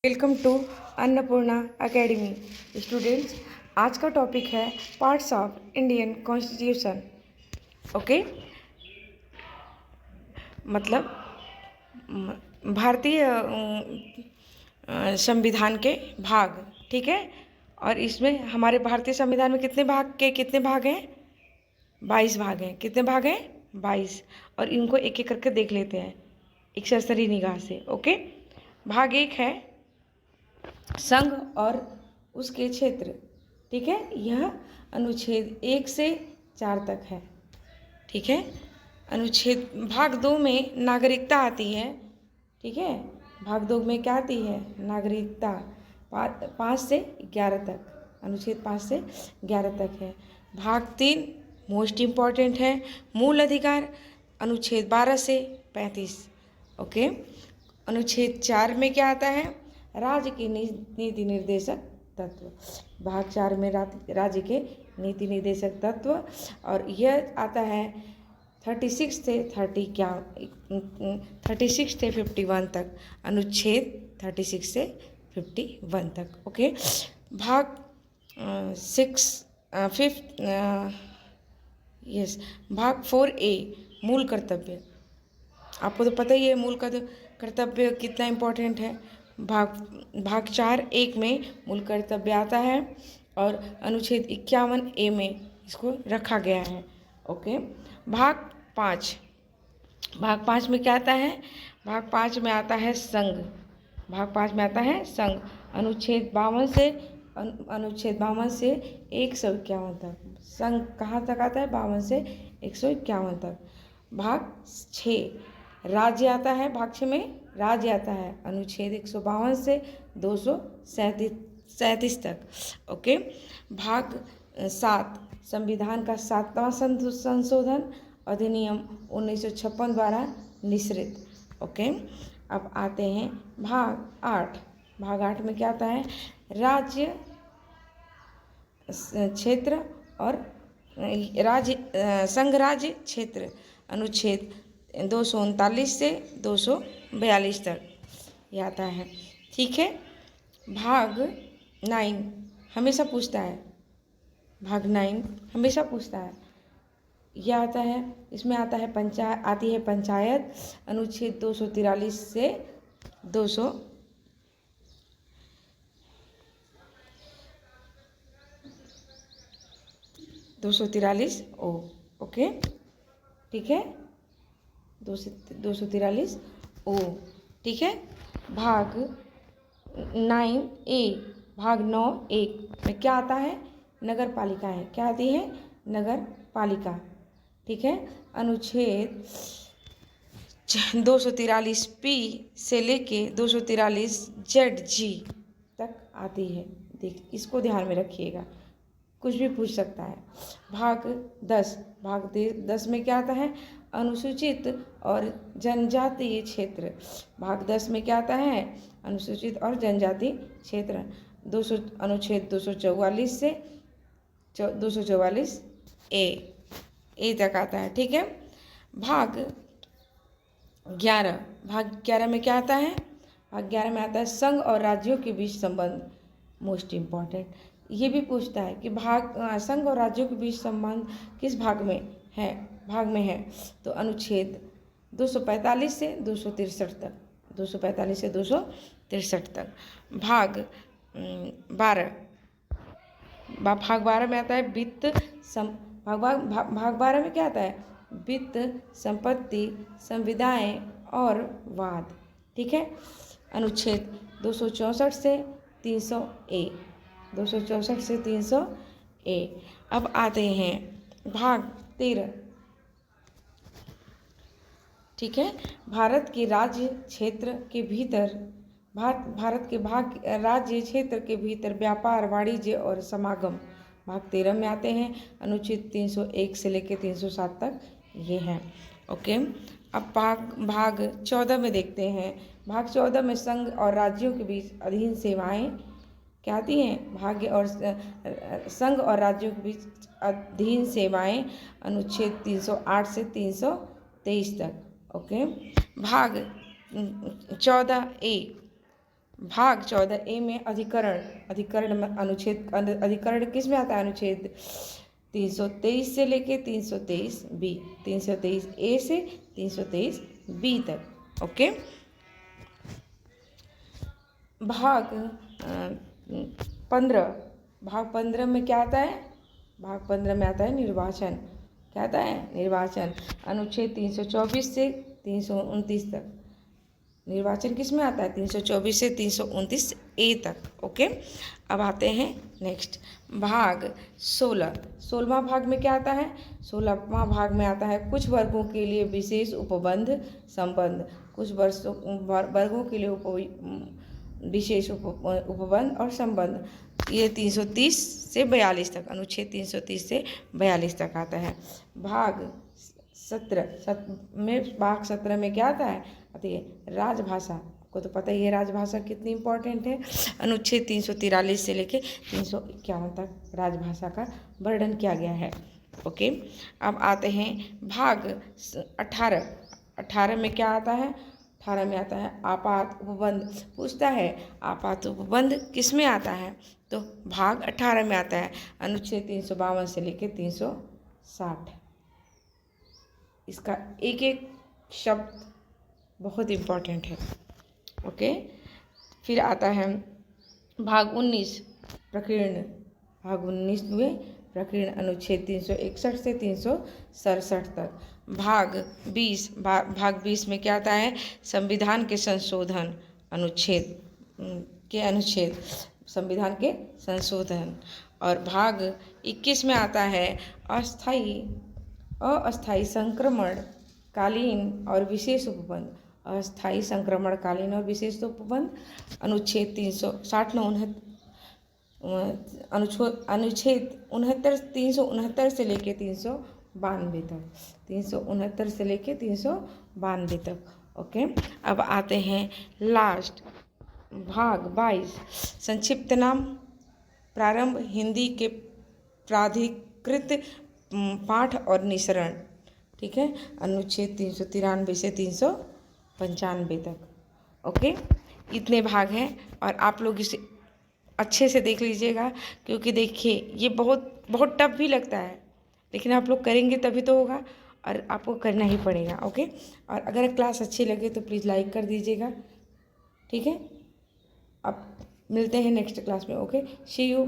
Welcome to Annapurna academy. Students, आज का topic है parts of Indian constitution. Okay, मतलब भारतीय संविधान के भाग। ठीक है, और इसमें हमारे भारतीय संविधान में कितने भाग हैं? 22 भाग हैं। कितने भाग हैं? 22। और इनको एक एक करके देख लेते हैं एक सरसरी निगाह से। ओके, भाग 1 है संघ और उसके क्षेत्र। ठीक है, यह अनुच्छेद 1 से 4 तक है। ठीक है, अनुच्छेद भाग 2 में नागरिकता आती है। ठीक है, भाग 2 में क्या आती है? नागरिकता। 5 से 11 तक, अनुच्छेद 5 से 11 तक है। भाग 3 मोस्ट इम्पॉर्टेंट है, मूल अधिकार, अनुच्छेद 12 से 35। ओके, अनुच्छेद 4 में क्या आता है? राज्य के नीति निर्देशक तत्व। भाग 4 में राज्य के नीति निर्देशक तत्व, और यह आता है 36 से 51 तक, अनुच्छेद 36 से 51 तक। ओके, भाग 4A मूल कर्तव्य। आपको तो पता ही है मूल कर्तव्य कितना इम्पोर्टेंट है। भाग 4(1) में मूल कर्तव्य आता है और अनुच्छेद 51A में इसको रखा गया है। ओके, भाग 5 में क्या आता है? भाग 5 में आता है संघ। भाग 5 में आता है संघ, अनुच्छेद 52 से 151 तक। संघ कहाँ तक आता है? 52 से 151 तक। भाग 6 राज्य आता है। भाग 6 में राज्य आता है, अनुच्छेद 152 से 237 तक। ओके, भाग 7 संविधान का 7वां संशोधन अधिनियम 1956 द्वारा निश्चित। ओके, अब आते हैं भाग 8। भाग 8 में क्या आता है? राज्य क्षेत्र और संघ राज्य क्षेत्र, अनुच्छेद 239 से 242 तक ये आता है। ठीक है, भाग 9 हमेशा पूछता है। भाग 9 हमेशा पूछता है। यह आता है, इसमें आता है आती है पंचायत, अनुच्छेद 243 से 243 ओ। ओके, ठीक है, 243 ओ। ठीक है, भाग 9A भाग 9(1) में क्या आता है? नगर पालिका है। क्या आती है? नगर पालिका। ठीक है, अनुच्छेद 243P से लेके 243ZG तक आती है। देख, इसको ध्यान में रखिएगा, कुछ भी पूछ सकता है। भाग 10 में क्या आता है? अनुसूचित और जनजातीय क्षेत्र। भाग 10 में क्या आता है? अनुसूचित और जनजातीय क्षेत्र, अनुच्छेद 244 से 244A तक आता है। ठीक है, भाग 11 में क्या आता है? भाग 11 में आता है संघ और राज्यों के बीच संबंध। मोस्ट इम्पॉर्टेंट, ये भी पूछता है कि संघ और राज्यों के बीच संबंध किस भाग में है? तो अनुच्छेद 245 से 263 तक, 245 से 263 तक। भाग 12 में आता है वित्त। भाग 12 में क्या आता है? वित्त, संपत्ति, संविदाएं और वाद। ठीक है, अनुच्छेद 264 से 300A, 264 से 300A। अब आते हैं भाग 13। ठीक है, भारत के राज्य क्षेत्र के भीतर राज्य क्षेत्र के भीतर व्यापार, वाणिज्य और समागम भाग 13 में आते हैं। अनुच्छेद 301 से लेकर 307 तक ये हैं। ओके, अब भाग 14 में देखते हैं। भाग 14 में संघ और राज्यों के बीच अधीन सेवाएं क्या आती हैं? संघ और राज्यों के बीच अधीन सेवाएं, अनुच्छेद 308 से 323 तक। ओके, भाग 14A भाग 14A में अधिकरण में अनुच्छेद, अधिकरण किस में आता है? अनुच्छेद 323 से लेके 323B, 323A से 323B तक। ओके। भाग 15, भाग 15 में क्या आता है? भाग 15 में आता है निर्वाचन। क्या आता है? निर्वाचन। अनुच्छेद 324 से 329 तक। निर्वाचन किस में आता है? 324 से 329A तक। ओके। अब आते हैं नेक्स्ट भाग 16। 16वां भाग में क्या आता है? 16वां भाग में आता है कुछ वर्गों के लिए विशेष उपबंध संबंध। कुछ वर्गों के लिए विशेष उपबंध और संबंध। ये 330 से 42 तक, अनुच्छेद 330 से 42 तक आता है। भाग 17 में क्या आता है? आती है राजभाषा। को तो पता ही है राजभाषा कितनी इम्पोर्टेंट है। अनुच्छेद 343 से लेके 351 तक राजभाषा का वर्णन किया गया है। ओके। अब आते हैं भाग 18 में क्या आता है? 18 में आता है आपात उपबंध। पूछता है आपात उपबंध किस में आता है? तो भाग 18 में आता है, अनुच्छेद 352 से लेके 360। इसका एक एक शब्द बहुत इम्पोर्टेंट है। ओके। फिर आता है भाग 19 प्रकीर्ण। भाग 19 में प्रकीर्ण, अनुच्छेद 361 से 367 तक। भाग 20 में क्या आता है? संविधान के संशोधन। अनुच्छेद संविधान के संशोधन। और भाग 21 में आता है अस्थायी संक्रमण कालीन और विशेष उपबंध। अस्थायी संक्रमण कालीन और विशेष उपबंध। अनुच्छेद 369 से लेके 392 तक। 369 से लेके 392 तक। ओके। अब आते हैं लास्ट भाग 22। संक्षिप्त नाम प्रारंभ, हिंदी के प्राधिकृत पाठ और निसरण। ठीक है। अनुच्छेद 393 से 395 तक। ओके। इतने भाग हैं और आप लोग इसे अच्छे से देख लीजिएगा, क्योंकि देखिए ये बहुत बहुत टफ भी लगता है, लेकिन आप लोग करेंगे तभी तो होगा, और आपको करना ही पड़ेगा। ओके। और अगर क्लास अच्छी लगे तो प्लीज़ लाइक कर दीजिएगा। ठीक है। अब मिलते हैं नेक्स्ट क्लास में। ओके। See you.